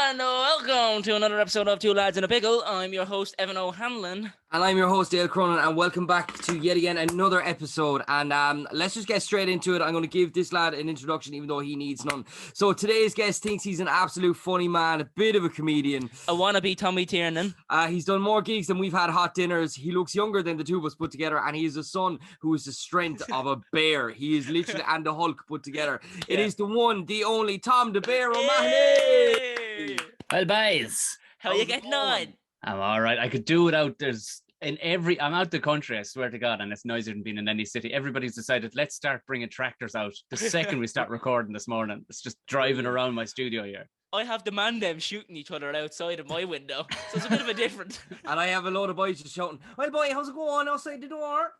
And welcome to another episode of Two Lads and a Pickle. I'm your host, Evan O'Hanlon. And I'm your host, Dale Cronin, and welcome back to yet again another episode. And let's just get straight into it. I'm going to give this lad an introduction, even though he needs none. So today's guest thinks he's an absolute funny man, a bit of a comedian. A wannabe Tommy Tiernan. He's done more gigs than we've had hot dinners. He looks younger than the two of us put together, and he is a son who is the strength of a bear. He is literally and the Hulk put together. It is the one, the only Tom the Bear O'Mahony. Well, boys, How you getting on? I'm all right. I could do without. I'm out the country, I swear to God, and it's noisier than being in any city. Everybody's decided, let's start bringing tractors out the second we start recording this morning. It's just driving around my studio here. I have the man them shooting each other outside of my window, so it's a bit of a different. And I have a load of boys just shouting, "Well, boy, how's it going outside the door?"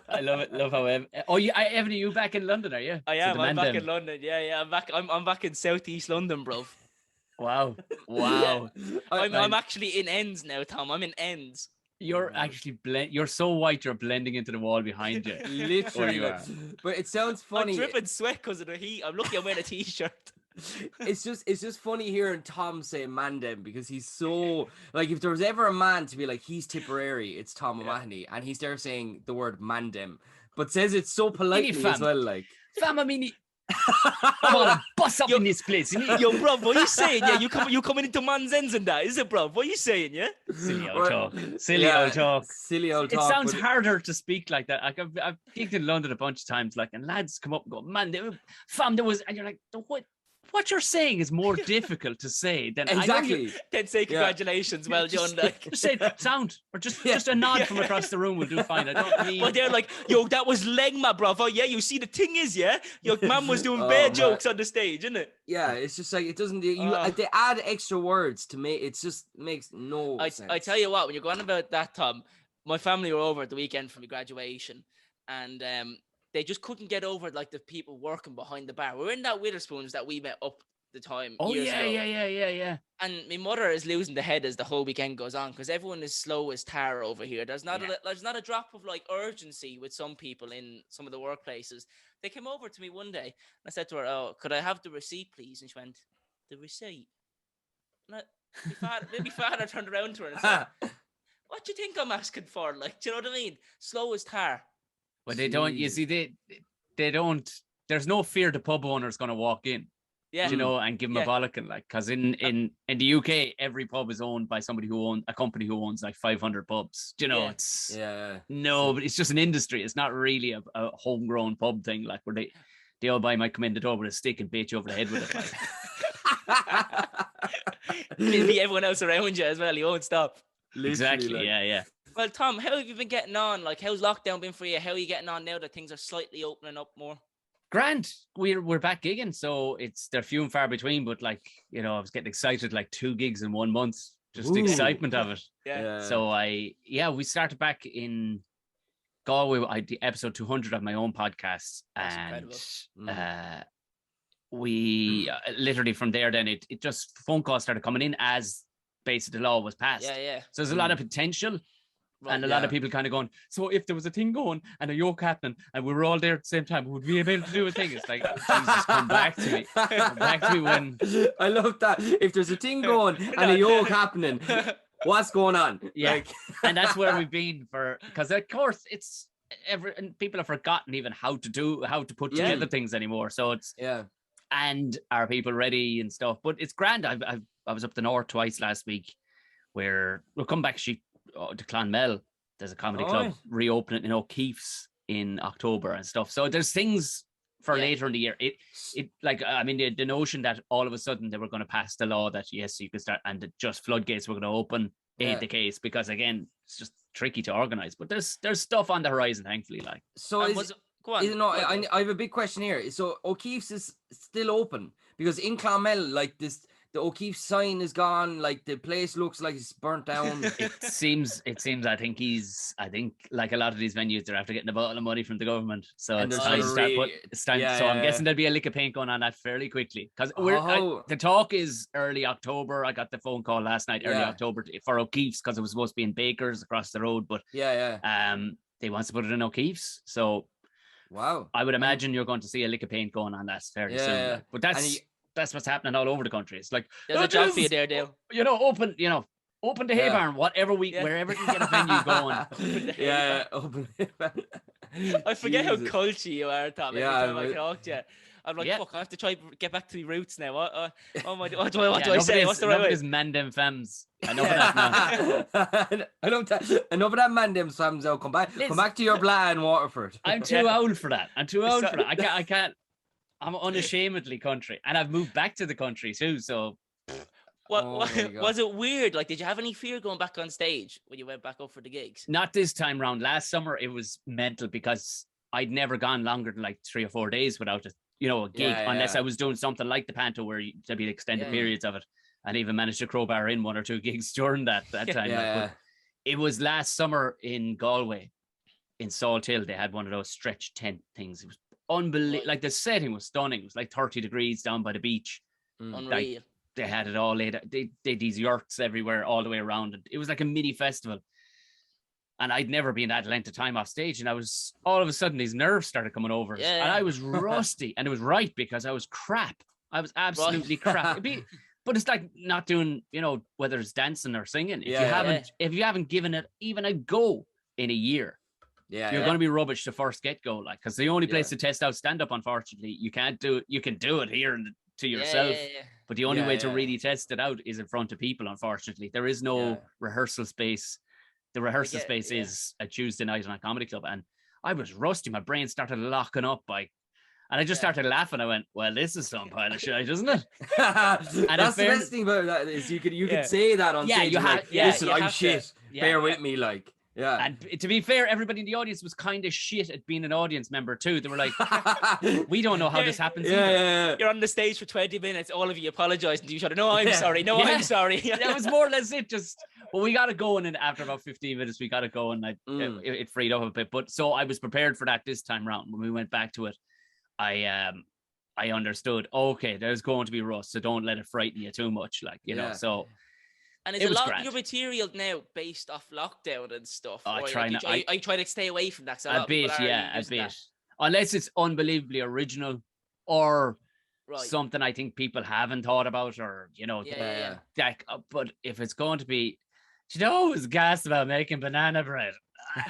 I love it. Love how Evan. Evan, are you back in London? Are you? I am. I'm back in London. Yeah. I'm back. I'm back in southeast London, bro. Wow. I'm actually in ends now, Tom. I'm in ends. You're actually you're so white you're blending into the wall behind you. Literally. You are. But it sounds funny. I'm dripping sweat because of the heat. I'm lucky I'm wearing a t-shirt. It's just funny hearing Tom say Mandem, because he's so, like, if there was ever a man to be like, he's Tipperary, it's Tom O Mahony, and he's there saying the word Mandem, but says it so politely as well, like. Fam, I mean, I'm gonna bust up in this place. Yo, bro, what are you saying? Yeah, you coming into man's ends and that, is it, bro? What are you saying? Yeah, silly old talk. Silly old talk. It sounds harder to speak like that. Like I've gigged in London a bunch of times, like, and lads come up and go, "Man, fam, there was," and you're like, What you're saying is more difficult to say than exactly. Then say congratulations, well done. Like, just say sound, or just a nod from across the room will do fine. I don't mean. But they're like, yo, that was legma, bravo. Yeah, you see, the thing is, yeah, your man was doing bad jokes on the stage, isn't it? Yeah, it's just like, it doesn't. They add extra words to make it just makes no sense. I tell you what, when you're going about that, Tom, my family were over at the weekend for my graduation, and they just couldn't get over, like, the people working behind the bar. We're in that Witherspoons that we met up the time. Oh, years ago. Yeah. And my mother is losing the head as the whole weekend goes on, because everyone is slow as tar over here. There's not a drop of, like, urgency with some people in some of the workplaces. They came over to me one day, and I said to her, "Oh, could I have the receipt, please?" And she went, "The receipt?" And my father turned around to her and said, "What do you think I'm asking for? Like, do you know what I mean? Slow as tar." Well, they don't. You see, they don't. There's no fear the pub owner's going to walk in, you know, and give them a bollocking, like, because in the UK, every pub is owned by somebody who owns a company who owns like 500 pubs. Do you know, it's but it's just an industry. It's not really a homegrown pub thing, like, where the old boy might come in the door with a stick and beat you over the head with it. Like. It'll be everyone else around you as well. You won't stop. Exactly. Like. Yeah. Well, Tom, how have you been getting on? Like, how's lockdown been for you? How are you getting on now that things are slightly opening up more? Grand. We're back gigging, so they're few and far between. But, like, you know, I was getting excited, like 2 gigs in 1 month, just the excitement of it. Yeah. So we started back in Galway. I did episode 200 of my own podcast, and we literally from there, then it just phone calls started coming in as basically the law was passed. Yeah. So there's a lot of potential. Right, and a lot of people kind of going, so if there was a thing going and a yoke happening and we were all there at the same time, would we be able to do a thing? It's like, Jesus, come back to me. Come back to me when... I love that. If there's a thing going and a yoke happening, what's going on? Yeah. Like... And that's where we've been for... Because, of course, and people have forgotten even how to put together things anymore. So it's... Yeah. And are people ready and stuff? But it's grand. I was up the north twice last week, where we'll come back to Clonmel. There's a comedy club reopening in OKeefes in October and stuff. So there's things for later in the year. It like, I mean, the notion that all of a sudden they were going to pass the law that yes, you could start, and that just floodgates were going to open ain't the case, because again, it's just tricky to organize. But there's stuff on the horizon, thankfully. Like, so I have a big question here. So O'Keefe's is still open, because in Clonmel, like, the O'Keefe sign is gone. Like, the place looks like it's burnt down. It seems. I think like a lot of these venues, they're after getting a bottle of money from the government. So it's time to start. It's time. So I'm guessing there'll be a lick of paint going on that fairly quickly, because the talk is early October. I got the phone call last night, early October for O'Keefe's, because it was supposed to be in Baker's across the road, but they want to put it in O'Keefe's. So wow, I would imagine you're going to see a lick of paint going on. That's fairly soon. But that's what's happening all over the country. It's like There's a job for you there, Dale. Open the hay barn, wherever we can get a venue going. Open. I forget how culty you are, Tom. Every time I talk to you, I'm like, fuck, I have to try get back to my roots now. What do I say? What's the right way? Is man them femmes. I know that now. I know that. Enough of that man them femmes. Now come back to your blah in Waterford. I'm too old for that. I can't. I'm unashamedly country, and I've moved back to the country too. So, was it weird? Like, did you have any fear going back on stage when you went back up for the gigs? Not this time round. Last summer, it was mental because I'd never gone longer than like 3 or 4 days without a gig, unless I was doing something like the Panto where there'd be extended periods of it, and even managed to crowbar in 1 or 2 gigs during that time. But it was last summer in Galway, in Salt Hill. They had one of those stretch tent things. It was unbelievable. Like, the setting was stunning. It was like 30 degrees down by the beach. Unreal. Like, they had it all laid out. They did these yurts everywhere all the way around. It was like a mini festival. And I'd never been that length of time off stage. And I was, all of a sudden, these nerves started coming over. And I was rusty. And it was right, because I was crap. I was absolutely crap. But it's like not doing, whether it's dancing or singing. If you haven't given it even a go in a year, you're going to be rubbish to first get-go. Like, because the only place to test out stand-up, unfortunately, you can't do it. You can do it here to yourself. But the only way to really test it out is in front of people, unfortunately. There is no rehearsal space. The rehearsal space is a Tuesday night on a comedy club. And I was rusty. My brain started locking up and I just started laughing. I went, well, this is some pile of shit, isn't it? And that's the best thing about that is you could say that on stage. Listen, I'm shit. Bear with me, like. Yeah. And to be fair, everybody in the audience was kind of shit at being an audience member too. They were like, we don't know how this happens. You're on the stage for 20 minutes, all of you apologizing to each other. No, I'm sorry. No, I'm sorry. That was more or less it. Well, we got to go, and after about 15 minutes, we got to go, and it freed up a bit. But so I was prepared for that this time round. When we went back to it, I understood, okay, there's going to be rust, so don't let it frighten you too much. Like, so. And is a lot of your material now based off lockdown and stuff? I try to stay away from that. A bit. Unless it's unbelievably original or something I think people haven't thought about, or but if it's going to be, I was gassed about making banana bread.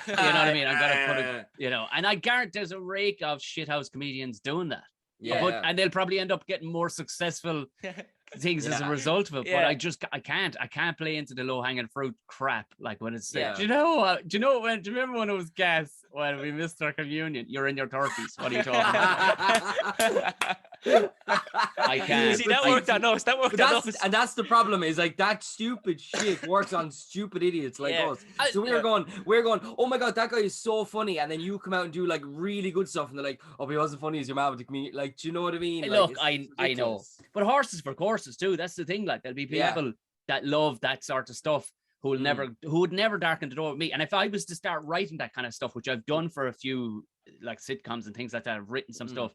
You know what I mean? I'm gonna put it, and I guarantee there's a rake of shithouse comedians doing that. And they'll probably end up getting more successful things as a result of it. But I can't play into the low-hanging fruit crap, like when it's do you remember when it was gas when we missed our communion? You're in your 30s. What are you talking about? I can't. See, that worked on us. And that's the problem, is like that stupid shit works on stupid idiots like us. So we're going, oh my god, that guy is so funny, and then you come out and do like really good stuff, and they're like, oh, but he wasn't funny as your man with the community. Like, do you know what I mean? Look, I know, but horses for courses too. That's the thing. Like, there'll be people that love that sort of stuff who would never darken the door with me. And if I was to start writing that kind of stuff, which I've done for a few like sitcoms and things like that, I've written some stuff,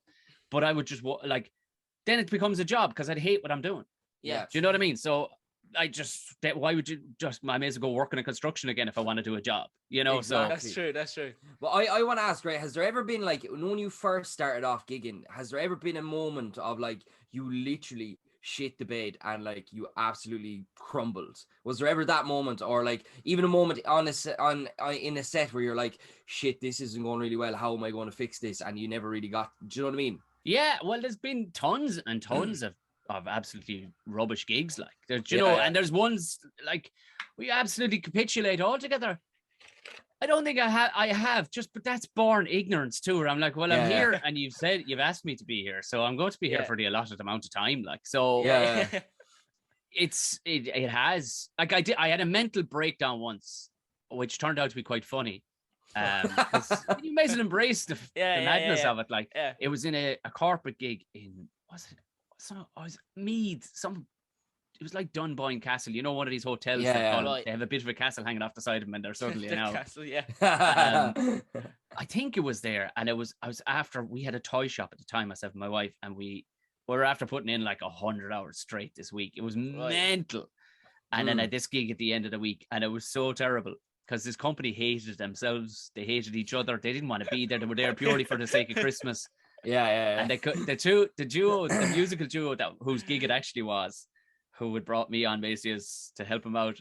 but I would just then it becomes a job, because I'd hate what I'm doing. Yeah. Do you know what I mean? So I why would you I may as well go work in a construction again if I want to do a job, Exactly. So that's true. Well, I want to ask, right, has there ever been, like, when you first started off gigging, has there ever been a moment of like you literally shit the bed and like you absolutely crumbled? Was there ever that moment, or like even a moment in a set where you're like, shit, this isn't going really well, how am I going to fix this? And you never really got, do you know what I mean? Yeah, well, there's been tons and tons of absolutely rubbish gigs, like, and there's ones like we absolutely capitulate altogether. I don't think I have, but that's born ignorance too, where I'm like, well, I'm here and you've asked me to be here, so I'm going to be here for the allotted amount of time, like, so it has, like, I had a mental breakdown once, which turned out to be quite funny. You may as well embrace the madness of it. Like, it was in a corporate gig in, Meath, it was like Dunboyne Castle, one of these hotels. They have a bit of a castle hanging off the side of them, and they're suddenly castle, I think it was there, and I was after, we had a toy shop at the time, myself and my wife, and we were after putting in like 100 hours straight this week. It was mental. And then I had this gig at the end of the week, and it was so terrible, because this company hated themselves, they hated each other, they didn't want to be there, they were there purely for the sake of Christmas. And the musical duo whose gig it actually was, who had brought me on basically to help him out.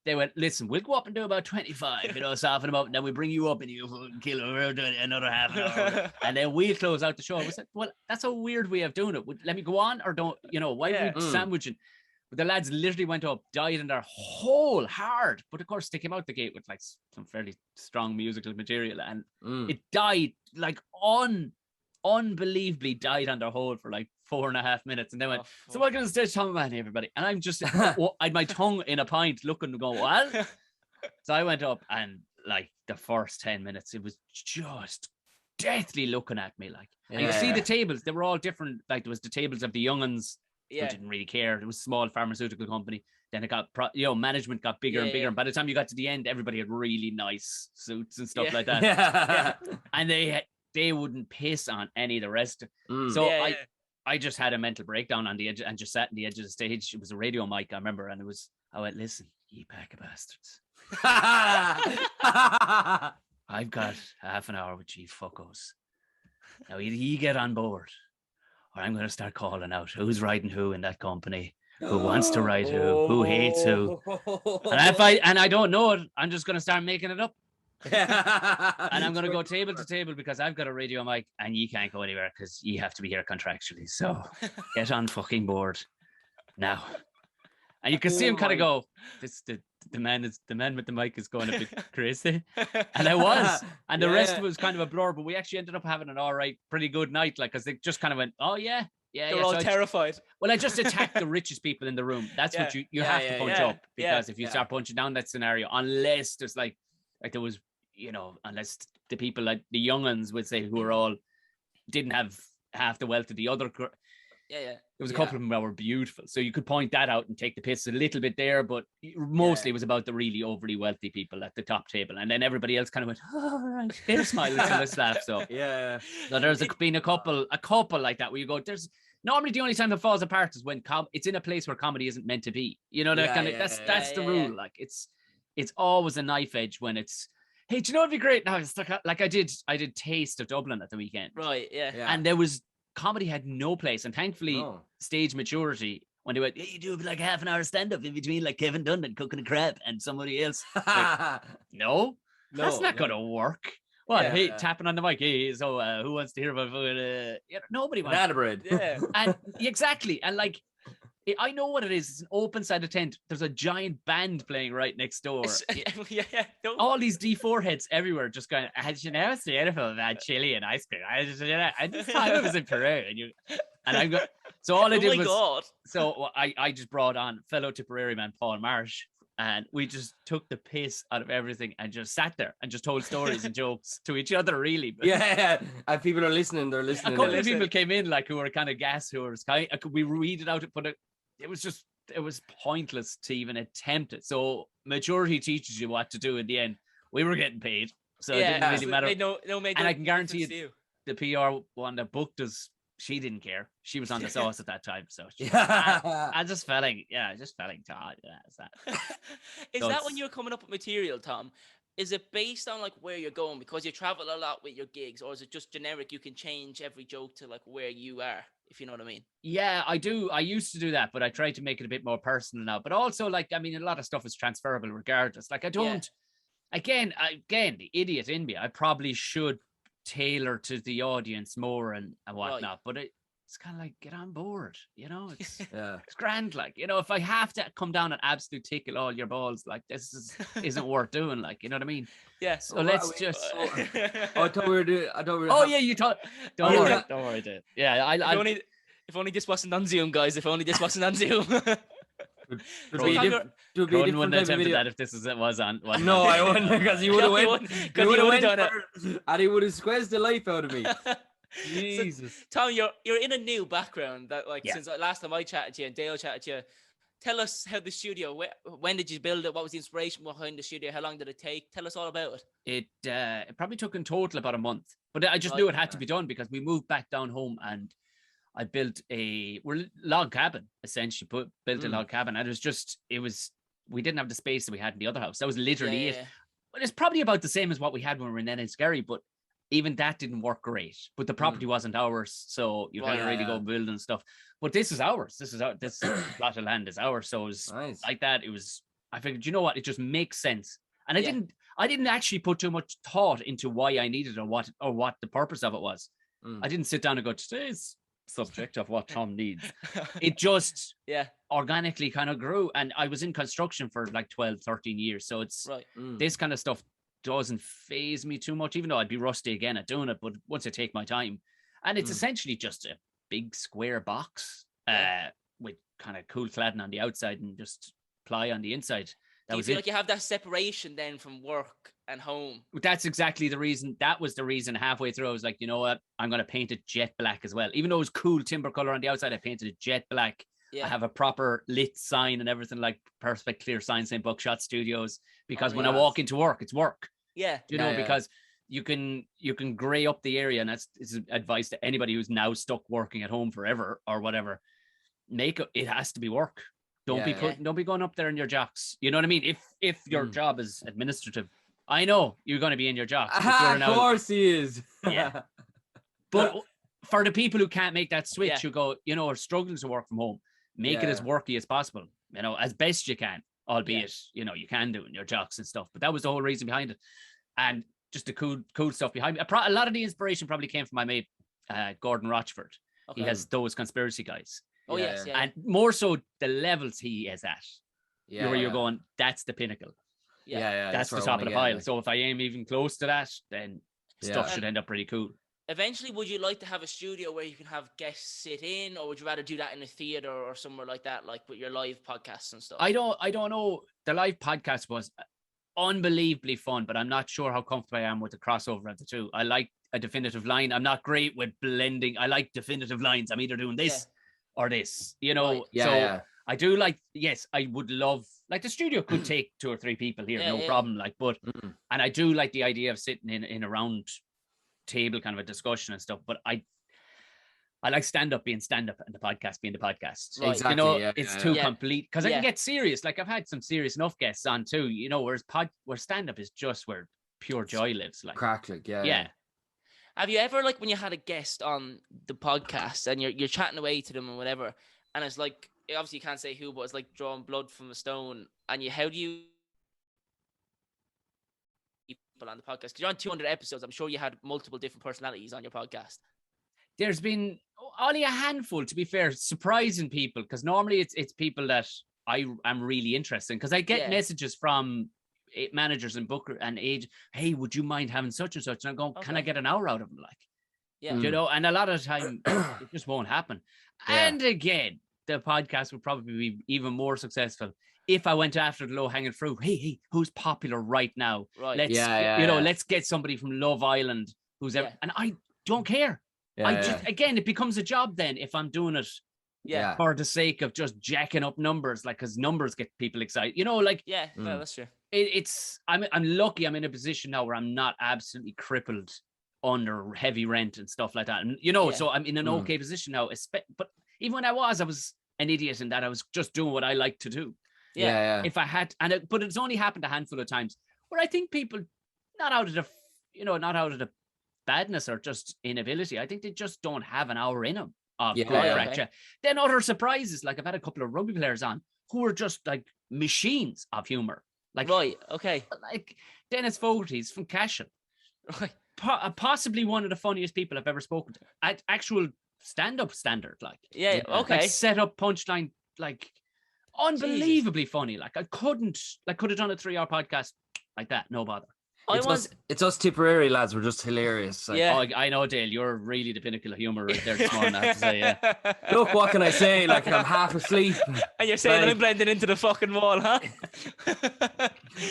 They went, listen, we'll go up and do about 25, soften them up, and then we bring you up and you fucking kill them. We'll do another half an hour. And then we'll close out the show. I said, well, that's a weird way of doing it. Let me go on or don't, why are we sandwiching? But the lads literally went up, died in their whole hard. But of course, they came out the gate with like some fairly strong musical material. And it died like unbelievably died on their hold for like 4.5 minutes, and then went, so welcome to the stage, Tom O Mahony, everybody. And I'm just I had my tongue in a pint looking to go, what? So I went up, and like the first 10 minutes it was just deathly looking at me, like, and you see the tables, they were all different. Like there was the tables of the younguns who didn't really care. It was a small pharmaceutical company. Then it got management got bigger and bigger, and by the time you got to the end, everybody had really nice suits and stuff like that. And they wouldn't piss on any of the rest. So I just had a mental breakdown on the edge and just sat on the edge of the stage. It was a radio mic, I remember, and I went, listen, ye pack of bastards. I've got half an hour with you fuckos. Now either you get on board, or I'm going to start calling out who's riding who in that company, who wants to ride who hates who. And I don't know it, I'm just going to start making it up. And I'm going to go table to table because I've got a radio mic and you can't go anywhere because you have to be here contractually. So get on fucking board now. And you can see him kind of go, the man with the mic is going a bit crazy. And I was. And the rest was kind of a blur, but we actually ended up having an all right, pretty good night. Like, because they just kind of went, oh yeah. They're all terrified. I just attacked the richest people in the room. That's what you have to punch up, because if you start punching down that scenario, unless there's like there was, unless the people like the younguns would say who are all didn't have half the wealth of the other. There was a couple of them that were beautiful, so you could point that out and take the piss a little bit there, but mostly it was about the really overly wealthy people at the top table, and then everybody else kind of went, oh, right, they're smiling and let's laugh. So so there's been a couple like that where you go, there's normally the only time it falls apart is when it's in a place where comedy isn't meant to be, that's the rule. Like it's always a knife edge when it's, hey, do you know what'd be great? Now it's like I did Taste of Dublin at the weekend, right? And there was comedy had no place, and thankfully stage maturity, when they went, hey, you do like half an hour stand up in between like Kevin Dunn cooking a crab and somebody else. Like, no, that's not gonna work. Well, hey, tapping on the mic, hey, so who wants to hear about nobody wants banana bread. And exactly, and like I know what it is. It's an open sided tent. There's a giant band playing right next door. All these D4 heads everywhere just going, had you never seen anything about chili and ice cream? I just thought it was in Peru. And I'm going, so all I did so I just brought on fellow Tipperary man, Paul Marsh, and we just took the piss out of everything and just sat there and just told stories and jokes to each other, really. But and people are listening. They're listening. A couple of people came in like who were kind of gas, who were kind of, we read it out, but it was pointless to even attempt it. So maturity teaches you what to do in the end. We were getting paid, so it didn't really matter. And I can guarantee you, the PR one that booked us, she didn't care. She was on the sauce at that time. So I just felt like, Todd. Is that when you're coming up with material, Tom? Is it based on like where you're going because you travel a lot with your gigs, or is it just generic? You can change every joke to like where you are, if you know what I mean. Yeah, I do. I used to do that, but I try to make it a bit more personal now. But also, like, I mean, a lot of stuff is transferable regardless. Like, I don't. Again, the idiot in me. I probably should tailor to the audience more and whatnot. But it's kind of like, get on board, it's it's grand. Like, if I have to come down and absolutely tickle all your balls, like this isn't worth doing, like, you know what I mean? Yeah. So let's just. I thought we were doing. You thought. Don't worry, dude. Yeah, if only this wasn't on Zoom, guys. If only this wasn't on Zoom. Cronin wouldn't have attempted that if this was on. No, I wouldn't, because he would have went. He would have done it, and he would have squeezed the life out of me. Jesus. So, Tom, you're in a new background that since last time I chatted to you and Dale chatted to you. Tell us how the studio, when did you build it? What was the inspiration behind the studio? How long did it take? Tell us all about it. It probably took in total about a month, but I just knew it had to be done because we moved back down home and I built a log cabin, essentially built a log cabin. And we didn't have the space that we had in the other house. That was literally it. But it's probably about the same as what we had when we were in Enniskerry, but even that didn't work great. But the property wasn't ours, so you can't really go build and stuff. But this is ours. This plot of land is ours. So it was like that. It was. I figured, you know what? It just makes sense. And I didn't actually put too much thought into why I needed it or what the purpose of it was. I didn't sit down and go, today's subject of what Tom needs. It just organically kind of grew. And I was in construction for like 12, 13 years. So it's this kind of stuff doesn't phase me too much, even though I'd be rusty again at doing it. But once I take my time, and it's essentially just a big square box with kind of cool cladding on the outside and just ply on the inside. Do you feel like you have that separation then from work and home? That's exactly the reason. That was the reason halfway through. I was like, you know what? I'm going to paint it jet black as well. Even though it was cool timber color on the outside, I painted it jet black. Yeah. I have a proper lit sign and everything, like perfect clear sign saying Buckshot Studios, because when I walk into work, it's work. Yeah. You know, because you can gray up the area, and that's advice to anybody who's now stuck working at home forever or whatever. It has to be work. Don't be going up there in your jocks. You know what I mean? If your job is administrative, I know you're going to be in your jocks. Of course he is. Yeah. But for the people who can't make that switch, who go, you know, are struggling to work from home, make it as worky as possible, you know, as best you can, albeit, you know, you can do it in your jocks and stuff. But that was the whole reason behind it. And just the cool stuff behind it. A lot of the inspiration probably came from my mate, Gordon Rochford. Okay. He has those conspiracy guys. Oh, yes. Yeah. And more so the levels he is at. Where you're going, that's the pinnacle. Yeah. That's the top of the pile. So if I aim even close to that, then stuff should end up pretty cool. Eventually, would you like to have a studio where you can have guests sit in, or would you rather do that in a theater or somewhere like that, like with your live podcasts and stuff? I don't know. The live podcast was unbelievably fun, but I'm not sure how comfortable I am with the crossover of the two. I like a definitive line. I'm not great with blending. I like definitive lines. I'm either doing this or this, you know. Right. I do like, yes, I would love, like the studio could take 2 or 3 people here, no problem. Like, but, and I do like the idea of sitting in a round table kind of a discussion and stuff, but I like stand-up being stand-up and the podcast being the podcast. Right. Exactly, you know, it's too complete, because I can get serious. Like I've had some serious enough guests on too, you know, where stand-up is just where pure joy lives. Like crackling, yeah. Have you ever, like, when you had a guest on the podcast and you're chatting away to them and whatever, and it's like, obviously you can't say who, but it's like drawing blood from a stone, and how do you people on the podcast? Because you're on 200 episodes, I'm sure you had multiple different personalities on your podcast. There's been only a handful, to be fair, surprising people, because normally it's people that I am really interested in, because I get messages from managers and booker and age, hey, would you mind having such and such? And I'm going, can I get an hour out of them? Like, you know, and a lot of the time it just won't happen. And again, the podcast would probably be even more successful if I went after the low hanging fruit. Hey, who's popular right now? Right. Let's, let's get somebody from Love Island who's ever, and I don't care. Again, it becomes a job then if I'm doing it for the sake of just jacking up numbers, like, because numbers get people excited, you know, like that's true. I'm lucky I'm in a position now where I'm not absolutely crippled under heavy rent and stuff like that, and you know, so I'm in an okay position now. But even when I was an idiot in that I was just doing what I like to do. If I had, but it's only happened a handful of times where I think people, not out of the badness or just inability, I think they just don't have an hour in them of good crack. Then other surprises, like I've had a couple of rugby players on who are just like machines of humor. Like like Dennis Fogarty's from Cashel, right? Possibly one of the funniest people I've ever spoken to at actual stand-up standard, like like set up punchline, like unbelievably funny. Like I could have done a 3-hour podcast like that, no bother. It's us Tipperary lads. We're just hilarious. Like, I know, Dale. You're really the pinnacle of humor right there this morning, I have to say. Look, what can I say? Like, I'm half asleep. And you're saying that I'm blending into the fucking wall, huh?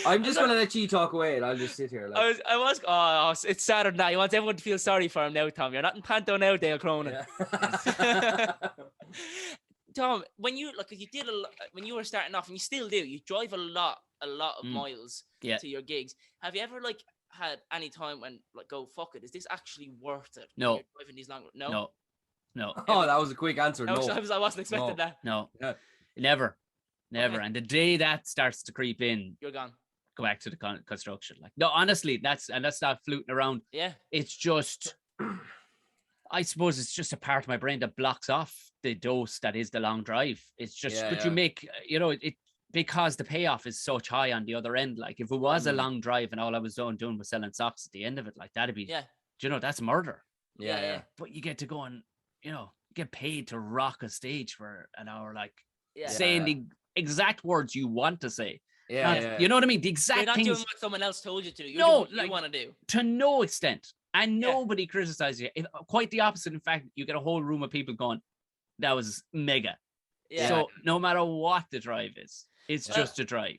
I'm just going to let you talk away and I'll just sit here. Like. It's Saturday night. You want everyone to feel sorry for him now, Tom. You're not in Panto now, Dale Cronin. Tom, when you did when you were starting off, and you still do, you drive a lot of miles to your gigs. Have you ever had any time when go, fuck it, is this actually worth it? No. Driving these long? No. Oh, that was a quick answer. No. I wasn't expecting that. No. Never. And the day that starts to creep in, you're gone. go back to the construction. Like, no, honestly, that's not fluting around. Yeah. It's just, I suppose it's just a part of my brain that blocks off the dose that is the long drive. It's just, you make, it because the payoff is so high on the other end. Like, if it was a long drive and all I was doing was selling socks at the end of it, like, that'd be, that's murder. Yeah. But you get to go and, get paid to rock a stage for an hour, like saying the exact words you want to say. You know what I mean? The exact You're not things. doing what someone else told you to do. You're No, doing what you want to do. To no extent. And nobody criticizes you. Quite the opposite. In fact, you get a whole room of people going, that was mega. Yeah. So no matter what the drive is, it's just a drive.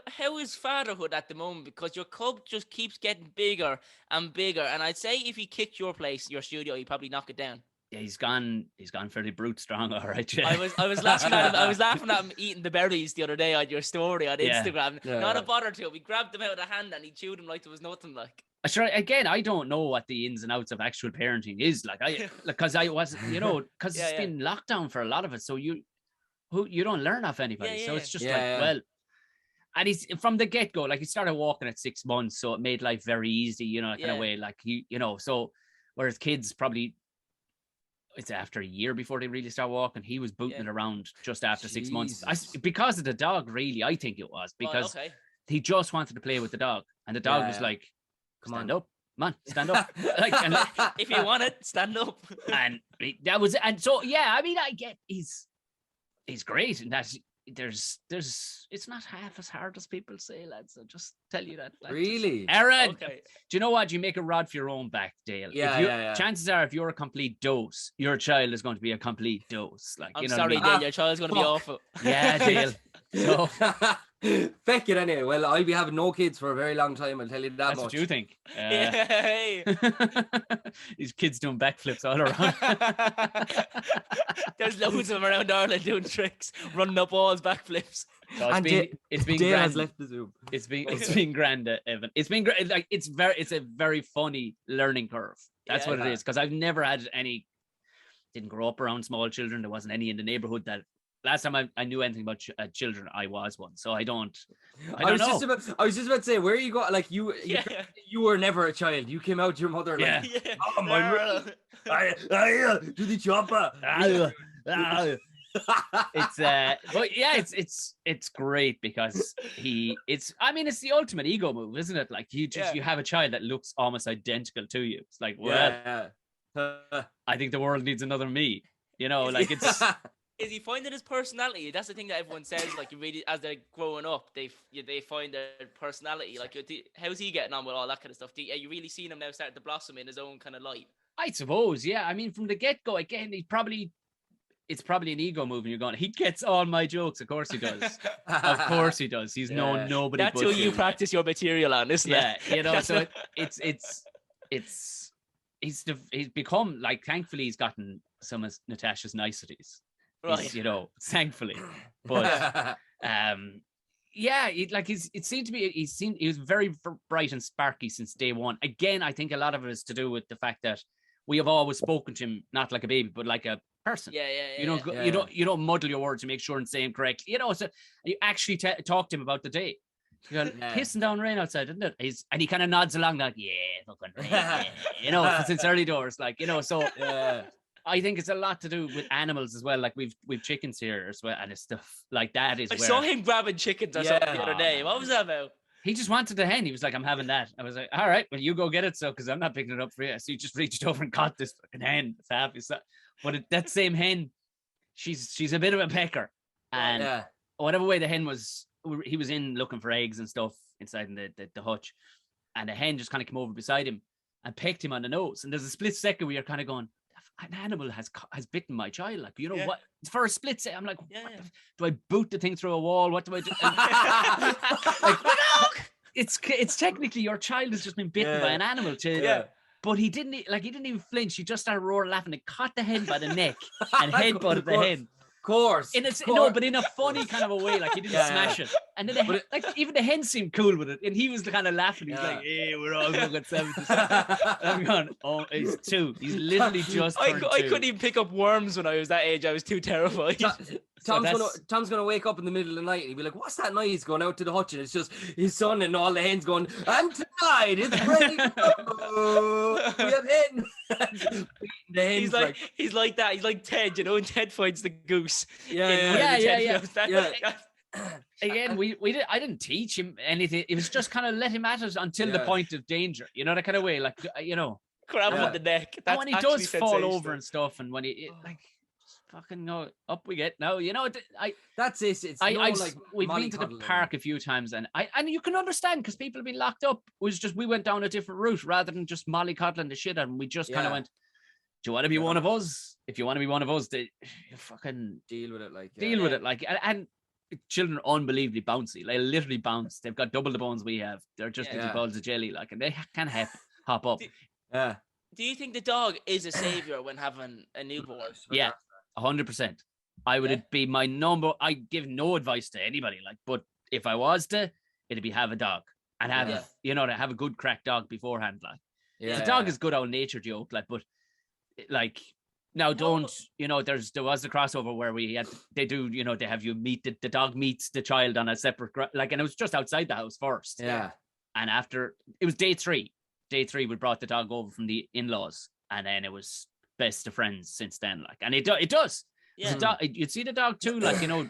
How is fatherhood at the moment? Because your club just keeps getting bigger and bigger. And I'd say if he kicked your studio, he'd probably knock it down. Yeah, he's gone fairly brute strong, all right. Yeah. I was laughing at him. I was laughing at him eating the berries the other day on your story on Instagram. Not a bother to him. We grabbed them out of the hand and he chewed them like there was nothing. Like, sure. Again, I don't know what the ins and outs of actual parenting is. Like, because I was, because it's been lockdown for a lot of it. So you don't learn off anybody. So it's just well. And he's from the get go. Like, he started walking at 6 months, so it made life very easy. Kind of way. Like, so whereas kids probably. It's after a year before they really start walking. He was booting it around just after 6 months. Because of the dog, really, I think it was. Because he just wanted to play with the dog. And the dog was like, stand up. Come on, stand up. If you want it, stand up. And that was, and so, I mean, I get he's great. And that's, it's not half as hard as people say, lads. I'll just tell you that. Really? Aaron, do you know what? You make a rod for your own back, Dale. Yeah. Chances are, if you're a complete dose, your child is going to be a complete dose. Like, I'm sorry, Dale, your child's going to be awful. Yeah, Dale. So, feck it anyway. Well, I'll be having no kids for a very long time, I'll tell you that that's much. What you think. These kids doing backflips all around. There's loads of them around Ireland doing tricks, running up walls, backflips. So it's been Dale grand. has left the Zoom. It's been grand, Evan. It's been great. Like, it's a very funny learning curve. That's what it is. Because I've never had any. Didn't grow up around small children. There wasn't any in the neighborhood that. Last time I knew anything about children, I was one. So I don't know. I was just about to say, where you got, like, you were never a child. You came out to your mother like, oh, my do the chopper. It's great because it's the ultimate ego move, isn't it? Like, you have a child that looks almost identical to you. It's like, I think the world needs another me. Like, it's. Is he finding his personality? That's the thing that everyone says. Like, you really, as they're growing up, they find their personality. Like, how's he getting on with all that kind of stuff? Are you really seeing him now starting to blossom in his own kind of light? I suppose, yeah. I mean, from the get go, again, it's probably an ego move, and you're going, he gets all my jokes. Of course he does. Of course he does. He's known nobody. That's who you practice your material on, isn't it? So he's become, like, thankfully he's gotten some of Natasha's niceties. Right. Thankfully. But it seemed to be he was very bright and sparky since day one. Again, I think a lot of it is to do with the fact that we have always spoken to him not like a baby, but like a person. You don't muddle your words and make sure and say them correctly. So you actually talk to him about the day. You're pissing down rain outside, isn't it? And he kind of nods along like, fucking rain. Since early doors, like, so I think it's a lot to do with animals as well. Like, we've chickens here as well, and it's stuff like that. I saw him grabbing chickens or something the other day. What was that about? He just wanted the hen. He was like, I'm having that. I was like, all right, well, you go get it, so, because I'm not picking it up for you. So he just reached over and caught this fucking hen. It's happy. But that same hen, she's a bit of a pecker, and whatever way the hen was, he was in looking for eggs and stuff inside in the hutch, and the hen just kind of came over beside him and pecked him on the nose. And there's a split second where you're kind of going, an animal has bitten my child, like, what, for a split second I'm like, do I boot the thing through a wall? What do I do? Like, it's technically your child has just been bitten by an animal but he didn't even flinch. He just started roaring, laughing, and caught the hen by the neck and headbutted the hen. Of course. But in a funny kind of a way, like, he didn't smash it. And then even the hen seemed cool with it, and he was kind of laughing. He's like, "Hey, we're all fucking 70." I'm going, "Oh, he's 2. He's literally just turned 2." I couldn't even pick up worms when I was that age. I was too terrified. Tom's gonna wake up in the middle of the night and he'll be like, "What's that noise going out to the hutch?" And it's just his son and all the hens going, "And tonight it's ready. We have hen." The hens he's like that. He's like Ted, you know, when Ted finds the goose. Yeah. Again, I didn't teach him anything. It was just kind of let him at it until the point of danger. You know, that kind of way, like, you know. Grab him on the neck. And when he does fall over and stuff, and when fucking go up we get now, you know. That's it. We've been to the park a few times, and you can understand because people have been locked up. It was just we went down a different route rather than just mollycoddling the shit out, and we just kind of went. Do you want to be one of us? If you want to be one of us, you fucking deal with it. With it, and children are unbelievably bouncy. They literally bounce. They've got double the bones we have. They're just little balls of jelly, like, and they can hop up. Do you think the dog is a savior when having a newborn? Yeah, 100%. I would be my number. I give no advice to anybody, like, but if I was to, it'd be have a dog and have to have a good crack dog beforehand, like. The dog is good old nature joke, like, but like now there was the crossover where they have you meet the dog meets the child on a separate and it was just outside the house first. And after it was day three we brought the dog over from the in-laws, and then it was best of friends since then, like, and it does. You'd see the dog too, like, you know,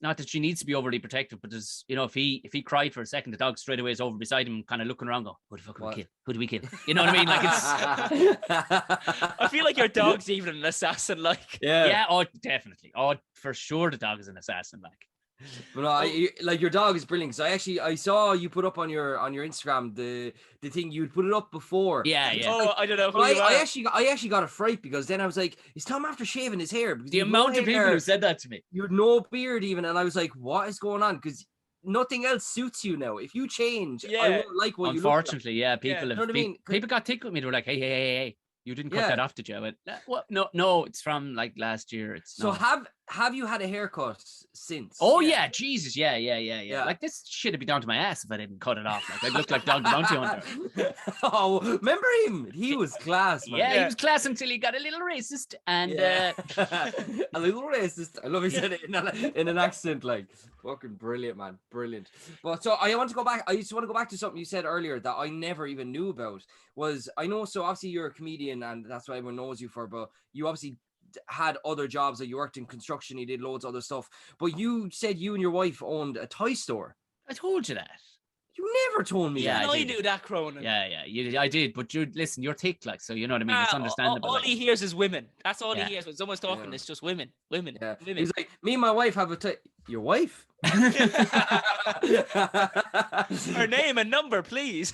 not that she needs to be overly protective, but there's, you know, if he cried for a second, the dog straight away is over beside him, kind of looking around, go, who the fuck we kill? Who do we kill? You know what I mean? Like, it's. I feel like your dog's even an assassin, like. Yeah. Oh, definitely. Oh, for sure, the dog is an assassin, like. But no, like your dog is brilliant. So I saw you put up on your Instagram the thing you'd put it up before. Yeah. Oh, I don't know. I actually got a fright because then I was like, is Tom after shaving his hair? Because the amount of people who said that to me. You had no beard even, and I was like, what is going on? Because nothing else suits you now. If you change, I won't like what you look like. Unfortunately, people have. People got thick with me. They were like, hey. You didn't cut that off, did you? I went, what? No, it's from like last year. Have you had a haircut since? Oh yeah, Jesus, yeah. Like this shit would be down to my ass if I didn't cut it off. Like I'd look like Dog the Bounty Hunter. Oh, remember him? He was class, man. Yeah, he was class until he got a little racist and a little racist. I love he said it in an accent, like fucking brilliant, man, brilliant. But so I want to go back. I just want to go back to something you said earlier that I never even knew about. I know, so obviously you're a comedian and that's what everyone knows you for, but you obviously had other jobs, that you worked in construction, you did loads of other stuff, but you said you and your wife owned a toy store. I told you that. You never told me that. I knew that, Cronin. Yeah, I did, but listen, you're thick, like, so you know what I mean. It's understandable. All he hears is women. That's all he hears when someone's talking. It's just women. Yeah. He's like, me and my wife have your wife? Her name and number, please.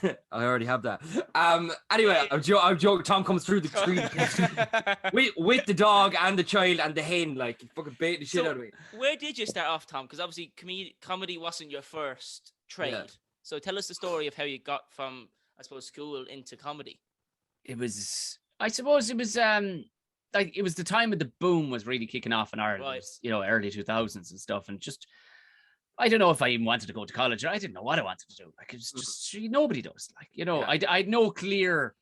I already have that. Anyway, I'm joking. Tom comes through the street with the dog and the child and the hen, like fucking bait the shit out of me. Where did you start off, Tom? Because obviously comedy wasn't your first trade. So tell us the story of how you got from, I suppose, school into comedy. It was like it was the time of the boom was really kicking off in Ireland, right. You know, early 2000s and stuff, and just I don't know if I even wanted to go to college. I didn't know what I wanted to do. Like it was just nobody does. Like, you know, I had no clear,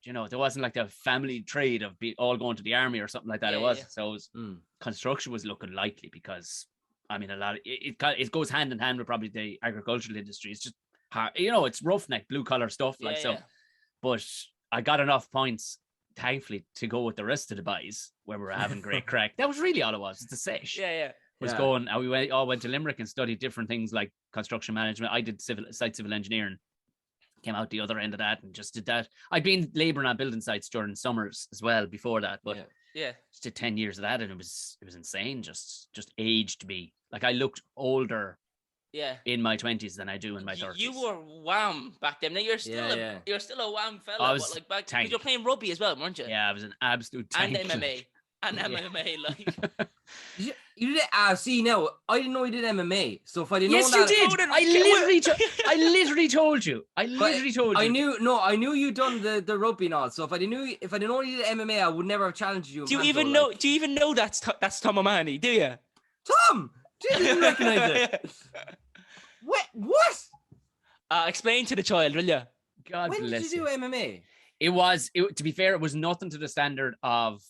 you know, there wasn't like the family trade of all going to the army or something like that. So it was construction was looking likely because I mean a lot of, it goes hand in hand with probably the agricultural industry. It's just hard, you know, it's roughneck blue collar stuff but I got enough points, thankfully, to go with the rest of the boys where we were having great crack. That was really all it was. It's a sesh. Going. We all went to Limerick and studied different things like construction management. I did site civil engineering. Came out the other end of that and just did that. I'd been labouring on building sites during summers as well before that, but just did 10 years of that, and it was insane. Just aged me. Like I looked older. In my 20s than I do in my 30s. You were wham back then. Now you're still you're still a wham fella. I was like back because you're playing rugby as well, weren't you? Yeah, I was an absolute tank. And MMA, like. You did. See now, I didn't know you did MMA. So if I didn't know that, you did. I literally told you. I knew you done the rugby and all. So if I didn't know you did MMA, I would never have challenged you. Do you even know that's Tom O Mahony? Do you? Tom, you didn't recognize it. What? Explain to the child, will you? God when bless did you do MMA? It was to be fair, it was nothing to the standard of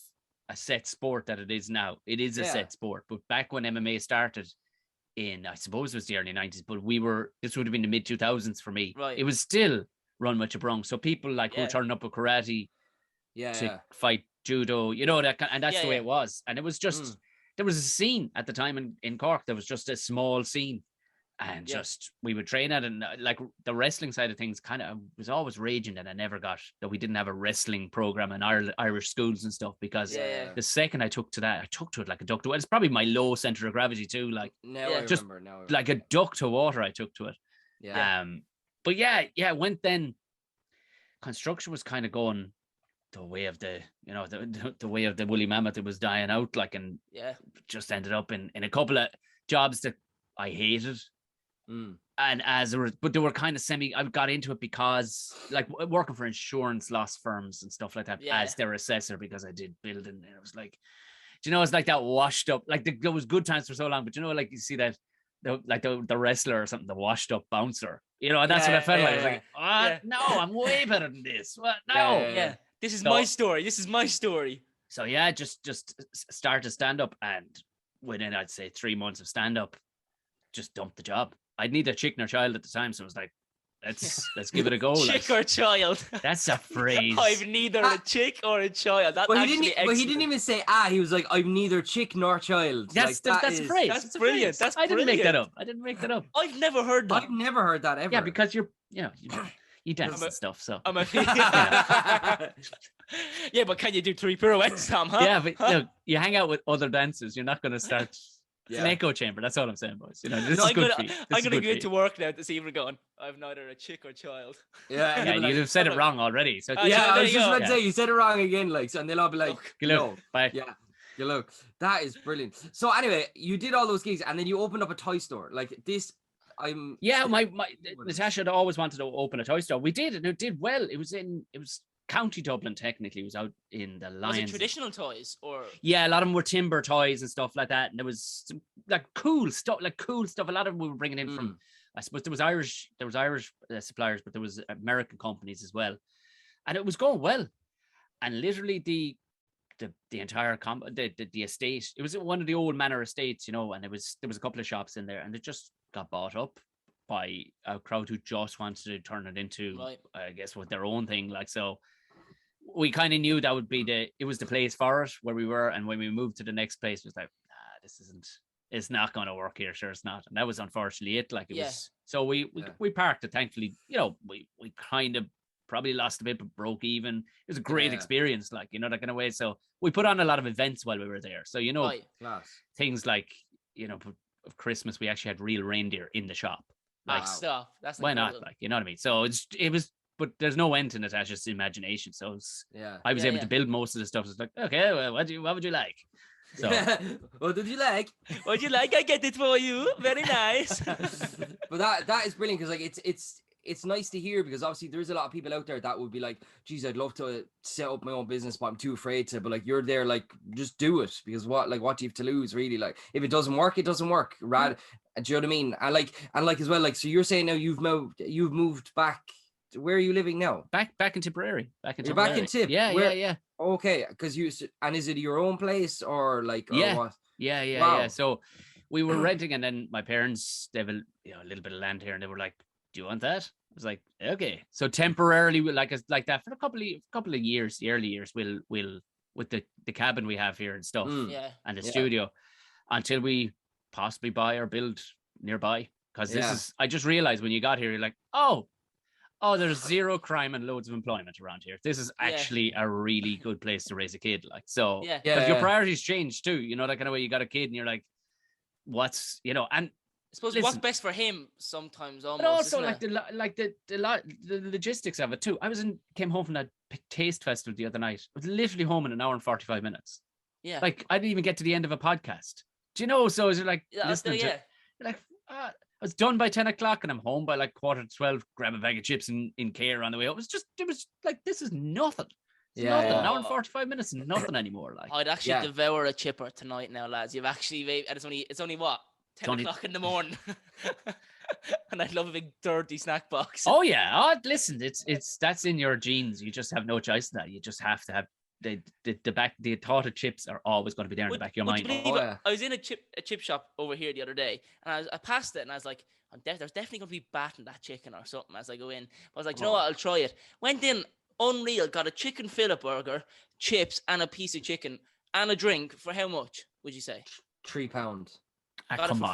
a set sport that it is now. It is a set sport. But back when MMA started in, I suppose it was the early 90s, but this would have been the mid 2000s for me. Right. It was still run with a brung. So people like who were turning up with karate to fight judo, and that's the way it was. And it was just, there was a scene at the time in Cork. There was just a small scene. And just we would train at, and like the wrestling side of things kind of was always raging that I never got that we didn't have a wrestling program in Irish schools and stuff, because the second I took to it like a duck to water. It's probably my low center of gravity too, like like a duck to water. I took to it. But went then. Construction was kind of going the way of the way of the woolly mammoth. It was dying out, like, and just ended up in a couple of jobs that I hated. And but they were kind of I got into it because like working for insurance loss firms and stuff like that as their assessor, because I did building, and it was like, it's like that washed up, like there was good times for so long, but like you see that the wrestler or something, the washed up bouncer, and that's what I felt like. I was like, no, I'm way better than this. What? No, this is my story. This is my story. So just start to stand up, and within I'd say 3 months of stand up, just dumped the job. I'd neither chick nor child at the time, so I was like, let's give it a go. Chick or child? That's a phrase. I've neither a chick or a child. But he didn't even say he was like, I'm neither chick nor child. That's a phrase. That's brilliant. I didn't make that up. I've never heard that. I've never heard that ever. Yeah, because you dance and stuff, so. Yeah, but can you do 3 pirouettes, Tom, huh? Yeah, but look, you hang out with other dancers, you're not going to start... It's an echo chamber. That's all I'm saying, boys. This is good for you. I'm gonna go into work now this evening going, I'm neither a chick or child. Yeah, you've said it wrong already. So I was just about to say you said it wrong again, like, so, and they'll all be like, look, bye. Yeah, you look. That is brilliant. So anyway, you did all those gigs, and then you opened up a toy store. Like this, my Natasha had always wanted to open a toy store. We did, and it did well. It was County Dublin, technically. It was out in the Lions. Was it traditional toys or? Yeah, a lot of them were timber toys and stuff like that. And there was some, cool stuff. A lot of them we were bringing in from, I suppose there was Irish suppliers, but there was American companies as well. And it was going well. And literally the entire the estate, it was one of the old manor estates, and there was a couple of shops in there, and it just got bought up by a crowd who just wanted to turn it into, I guess, with their own thing. Like, so we kind of knew that would be it was the place for it where we were. And when we moved to the next place, it was like, it's not going to work here. Sure, it's not. And that was unfortunately it. Like, it was, so we parked it. Thankfully, we kind of probably lost a bit, but broke even. It was a great experience, like, that kind of way. So we put on a lot of events while we were there. So, things like, of Christmas, we actually had real reindeer in the shop. Like, stuff. That's why not? Like, you know what I mean? So it was, but there's no end to Natasha's imagination. So I was able to build most of the stuff. It's like, okay, well, what would you like? So what did you like? What you like? I get it for you. Very nice. But that is brilliant, because like it's nice to hear, because obviously there's a lot of people out there that would be like, geez, I'd love to set up my own business, but I'm too afraid to. But like, you're there, like, just do it, because what do you have to lose, really? Like, if it doesn't work, it doesn't work. Do you know what I mean? And like as well, like, so you're saying now you've moved back. Where are you living now? Back in Tipperary. You're back in Tip. Yeah. Okay, because is it your own place or like? Yeah. Or what? Yeah. Wow. Yeah. So we were renting, and then my parents, they have a little bit of land here, and they were like, do you want that? I was like, okay. So temporarily, like that for a couple of years, the early years, we'll with the cabin we have here and stuff, and the studio, until we possibly buy or build nearby. Because this is, I just realized when you got here, you're like, oh, there's zero crime and loads of employment around here. This is actually a really good place to raise a kid. Like, so, because your priorities change too. That kind of way. You got a kid, and you're like, what's, and I suppose what's best for him sometimes almost. But also the logistics of it too. Came home from that taste festival the other night. I was literally home in an hour and 45 minutes. Yeah. Like, I didn't even get to the end of a podcast. Do you know? So you're like, listening to, you're like, I was done by 10 o'clock, and I'm home by like 11:45, grab a bag of chips in Care on the way. It was like, this is nothing. Nothing. An hour and 45 minutes is nothing anymore. Like, I'd actually devour a chipper tonight now, lads. You've actually, and it's only what? 10 o'clock in the morning. And I'd love a big dirty snack box. Oh yeah. Listen, it's that's in your genes. You just have no choice in that. You just have to have the thought of chips are always going to be there in the back of your mind. I was in a chip shop over here the other day, and I passed it, and I was like, there's definitely going to be bat in that chicken or something as I go in. I was like, you know what, I'll try it. Went in, unreal, got a chicken fillet burger, chips, and a piece of chicken, and a drink for how much, would you say? £3. Got it for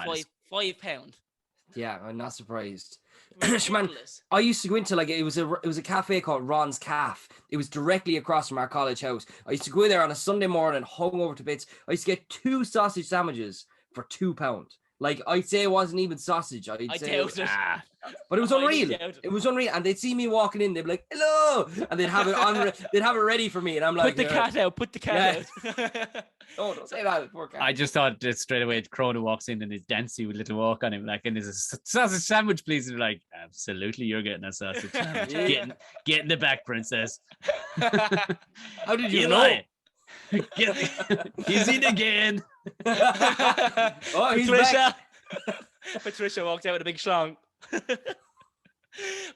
£5. Yeah, I'm not surprised. Man, I used to go into it was a cafe called Ron's Calf. It was directly across from our college house. I used to go in there on a Sunday morning, hung over to bits. I used to get 2 sausage sandwiches for £2. Like, I'd say it wasn't even sausage. I doubt it. But it was unreal. It was unreal. And they'd see me walking in, they'd be like, hello. And they'd have it on. They'd have it ready for me. And I'm like, put the cat out. Put the cat out. Oh, don't say that. Poor cat. I just thought that straight away, Crona walks in and he's danccy with a little walk on him. Like, and there's a sausage sandwich, please. And like, absolutely, you're getting a sausage sandwich. Get in the back, princess. How did you know? He's in again. Oh, he's Patricia. back. Patricia walked out with a big schlong.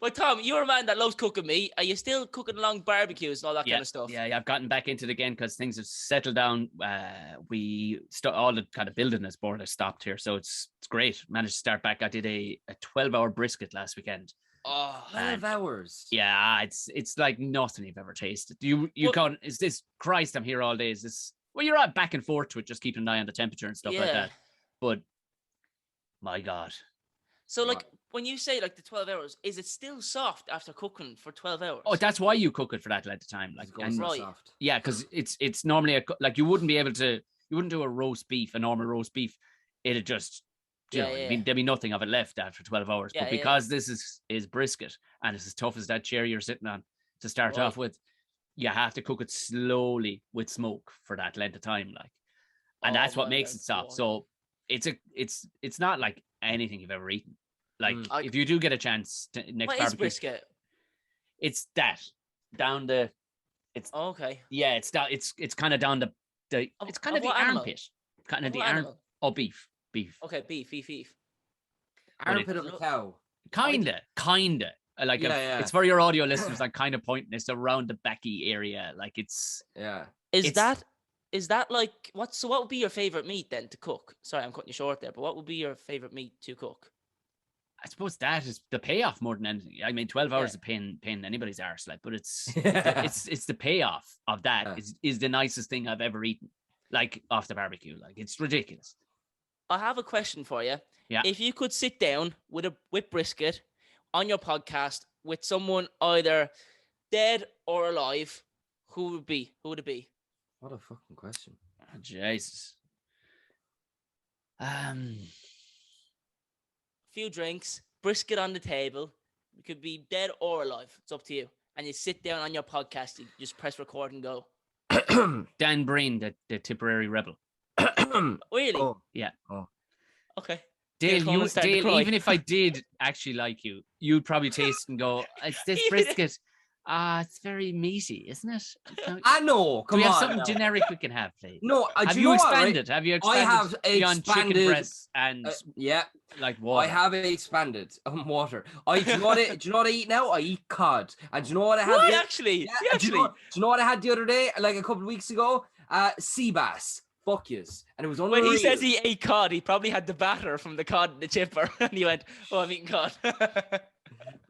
But Tom, you're a man that loves cooking meat. Are you still cooking along barbecues and all that kind of stuff? Yeah, I've gotten back into it again because things have settled down. All the kind of building has more or less stopped here, so it's great. Managed to start back. I did a 12-hour brisket last weekend. Oh, 12 hours. Yeah, it's like nothing you've ever tasted. Is this Christ? I'm here all day. Is this? Well, you're out back and forth to it, just keeping an eye on the temperature and stuff like that. But my God. So, like, when you say, like, the 12 hours, is it still soft after cooking for 12 hours? Oh, that's why you cook it for that length of time. Like, right. Soft. Yeah, because it's normally, you wouldn't be able to, you wouldn't do a normal roast beef. It'll just, I mean, there'll be nothing of it left after 12 hours. But because this is brisket, and it's as tough as that chair you're sitting on to start off with, you have to cook it slowly with smoke for that length of time. Like, and that's what makes it soft. So it's not like anything you've ever eaten. Like, if you do get a chance next barbecue, what is brisket? It's that down the. It's okay. Yeah, it's down. It's kind of down the. It's kind of the armpit. Kind of the arm. Oh, beef. Okay, beef. Armpit of a cow. Kinda. Like it's for your audio listeners. I'm kind of pointing. It's around the backy area. Like it's. Yeah. Is that like what would be your favorite meat then to cook? Sorry, I'm cutting you short there, but what would be your favorite meat to cook? I suppose that is the payoff more than anything. I mean, 12 hours of pain anybody's arse, like, but it's the payoff of that is the nicest thing I've ever eaten, like off the barbecue. Like, it's ridiculous. I have a question for you. Yeah. If you could sit down with brisket on your podcast with someone either dead or alive, who would it be? What a fucking question. Oh, Jesus. Few drinks, brisket on the table. It could be dead or alive. It's up to you. And you sit down on your podcast. You just press record and go. Dan Breen, the Tipperary rebel. Really? Oh. Yeah. Oh. Okay. Dale, even if I did actually like you, you'd probably taste and go, it's this brisket. It's very meaty, isn't it? I know. Come on. Do we have something generic we can have, please? No, have you expanded? Have you expanded? I have beyond expanded chicken breasts and like water. I have expanded water. Do you know what I eat now? I eat cod. And do you know what I had? What, actually? Yeah, do you know what I had the other day? Like a couple of weeks ago? Sea bass. Fuck yous. And it was unreal. When he says he ate cod, he probably had the batter from the cod in the chipper. And he went, oh, I'm eating cod.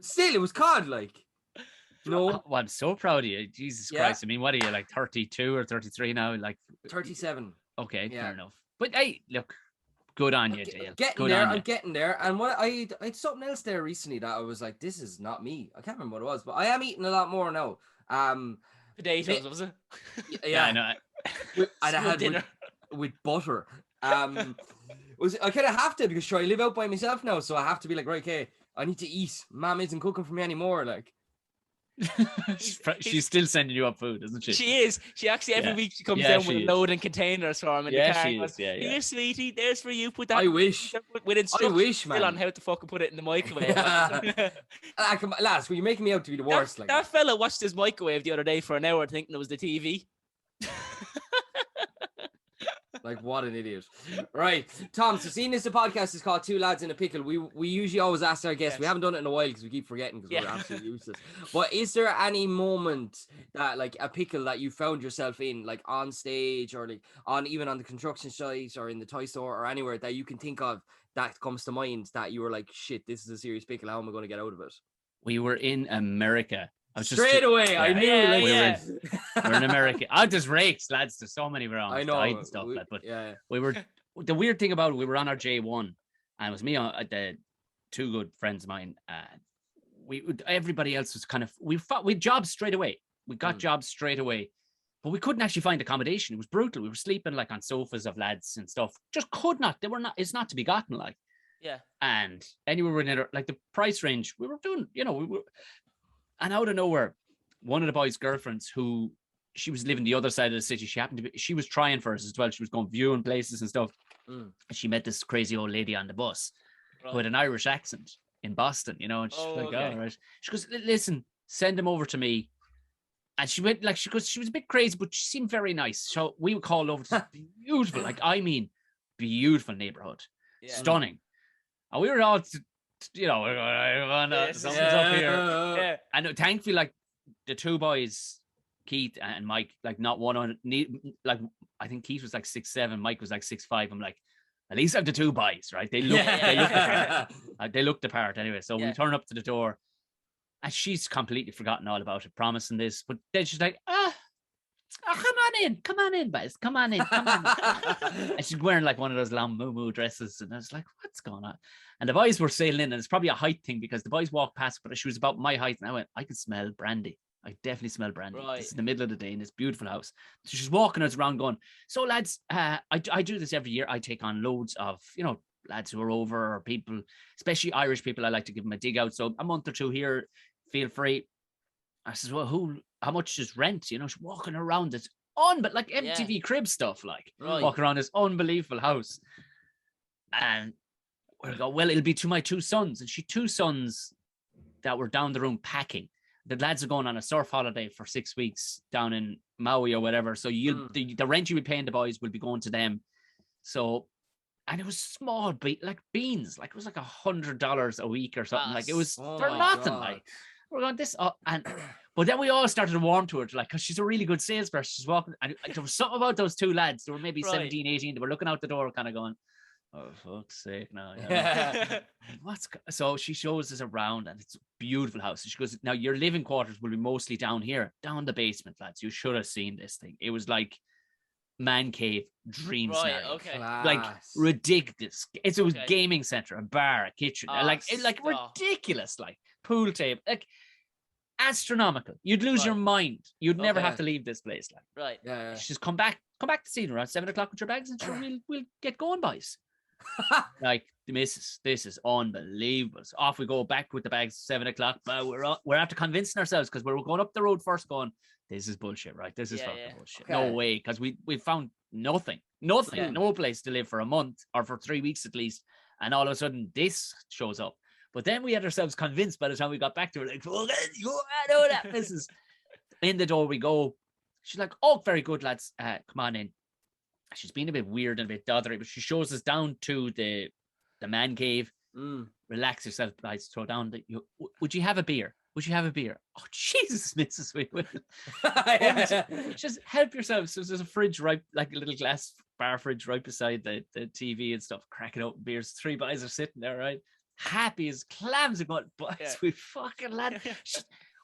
Still, it was cod, like. No. Well, I'm so proud of you. Jesus Christ. I mean, what are you, like 32 or 33 now? Like 37. Okay, fair enough. But hey, look, good on you, Dale. I'm getting there. And what I had something else there recently that I was like, this is not me. I can't remember what it was, but I am eating a lot more now. Potatoes, was it? Yeah, I know. I had dinner with butter. I kind of have to, because sure, I live out by myself now, so I have to be like, right, okay, I need to eat. Mom isn't cooking for me anymore, like. She's still sending you up food, isn't she? She is. She actually every week she comes down with a load and containers for him in the car. She is. Here, sweetie, there's for you. Put that. I wish. With instructions man. still on how to fucking put it in the microwave. Lads, well, you're making me out to be the worst. That fella watched his microwave the other day for an hour, thinking it was the TV. Like, what an idiot. Right. Tom, so seeing this, the podcast is called Two Lads in a Pickle. We usually always ask our guests. Yes. We haven't done it in a while because we keep forgetting because we're Yeah. absolutely useless. But is there any moment that, like, a pickle that you found yourself in, like on stage or like even on the construction site or in the toy store or anywhere that you can think of that comes to mind that you were like, shit, this is a serious pickle. How am I going to get out of it? We were in America. I was Straight away, yeah. I knew. Yeah, like, yeah. We're in America. I just rakes, lads. There's so many wrongs. I know. Died and stuff, but yeah. we were. The weird thing about it, we were on our J1, and it was me, the two good friends of mine. Everybody else was kind of. We jobs straight away. We got jobs straight away, but we couldn't actually find accommodation. It was brutal. We were sleeping like on sofas of lads and stuff. Just could not. They were not. It's not to be gotten like. Yeah. And anyway, we were in like the price range. We were doing, we were. And out of nowhere, one of the boys' girlfriends, who she was living the other side of the city, she was trying for us as well. She was going viewing places and stuff. And she met this crazy old lady on the bus who had an Irish accent in Boston, and she's like, okay. all right. She goes, listen, send him over to me. And she went, like, she was a bit crazy, but she seemed very nice. So we would call over to this beautiful, beautiful neighborhood. Yeah. Stunning. And we were all, something's up here. Yeah. And thankfully, like, the two boys, Keith and Mike, like, not one on, like, I think Keith was like 6'7", Mike was like 6'5". I'm like, at least I have the two boys, right? They look the part. They looked the part anyway. So we turn up to the door, and she's completely forgotten all about it, promising this. But then she's like, come on in, boys, come on in. And she's wearing like one of those long moo dresses, and I was like, what's going on? And the boys were sailing in, and it's probably a height thing because the boys walked past, but she was about my height, and I went, I can smell brandy. I definitely smell brandy. Right. It's in the middle of the day in this beautiful house. So she's walking us around going, so lads, I do this every year. I take on loads of, lads who are over, or people, especially Irish people. I like to give them a dig out. So a month or two here, feel free. I says, well, how much is rent? She's walking around this but like MTV crib stuff, like walking around this unbelievable house. And we go, well, it'll be to my two sons. And she 2 sons that were down the room packing. The lads are going on a surf holiday for 6 weeks down in Maui or whatever. So the rent you'll be paying the boys will be going to them. So, and it was small, like beans, like it was like $100 a week or something. Like it was for nothing. God. Like we're going this up, but then we all started to warm to her, like, because she's a really good salesperson. She's walking, and there was something about those 2 lads. They were maybe 17, 18. They were looking out the door, kind of going, oh, fuck's sake, no. So she shows us around, and it's a beautiful house. She goes, now your living quarters will be mostly down here, down the basement, lads. You should have seen this thing. It was like man cave dream scenario. Okay. Like ridiculous. It was gaming center, a bar, a kitchen, like ridiculous, like pool table, like astronomical. You'd lose your mind. You'd never have to leave this place. Like, right. Yeah. She's come back to see her around 7 o'clock with your bags, and sure, we'll get going, boys. Like the missus, this is unbelievable. So off we go back with the bags 7 o'clock. But we're after convincing ourselves, because we're going up the road first, going, this is bullshit, right? This is fucking bullshit. Okay. No way, because we found nothing, no place to live for a month or for 3 weeks at least, and all of a sudden this shows up. But then we had ourselves convinced by the time we got back to her, like, oh, I know that missus. In the door we go. She's like, oh, very good, lads. Come on in. She's been a bit weird and a bit dothery, but she shows us down to the man cave. Relax yourself, guys. Throw down. Would you have a beer? Would you have a beer? Oh, Jesus, Mrs. Just help yourself. So there's a fridge right, like a little glass bar fridge right beside the TV and stuff, cracking open beers. 3 guys are sitting there, right? Happy as clams and going, boys, we fucking lad.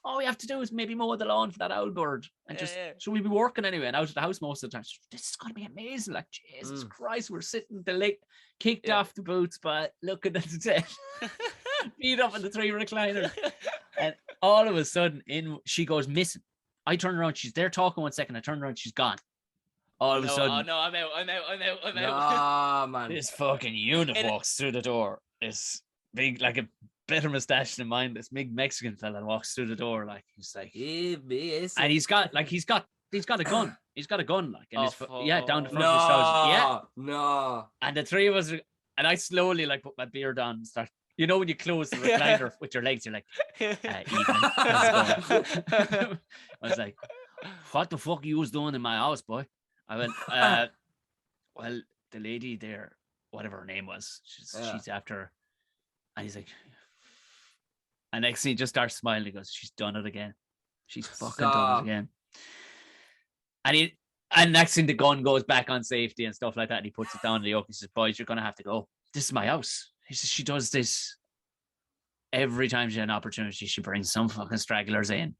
All we have to do is maybe mow the lawn for that owl bird, and so we'll be working anyway and out of the house most of the time. This is going to be amazing. Like, Jesus Christ, we're sitting the leg kicked off the boots, but looking at the tent, feet up in the 3 recliners, and all of a sudden she goes missing. I turn around, she's there talking 1 second. I turn around, she's gone. All of a sudden, I'm out. Ah, man, this fucking unit walks through the door. This big, like a better mustache than mine. This big Mexican fella walks through the door, like he's like, and he's got a gun. He's got a gun, like, and down the front of his trousers. No. And the 3 of us, and I slowly like put my beard on and start. When you close the recliner with your legs, you're like, evening. I was like, what the fuck you was doing in my house, boy? I went, well, the lady there, whatever her name was, she's after, and he's like, and next thing he just starts smiling. He goes, she's done it again. She's fucking done it again. And next thing the gun goes back on safety and stuff like that. And he puts it down in the yoke. He says, boys, you're going to have to go. This is my house. He says, she does this every time she has an opportunity. She brings some fucking stragglers in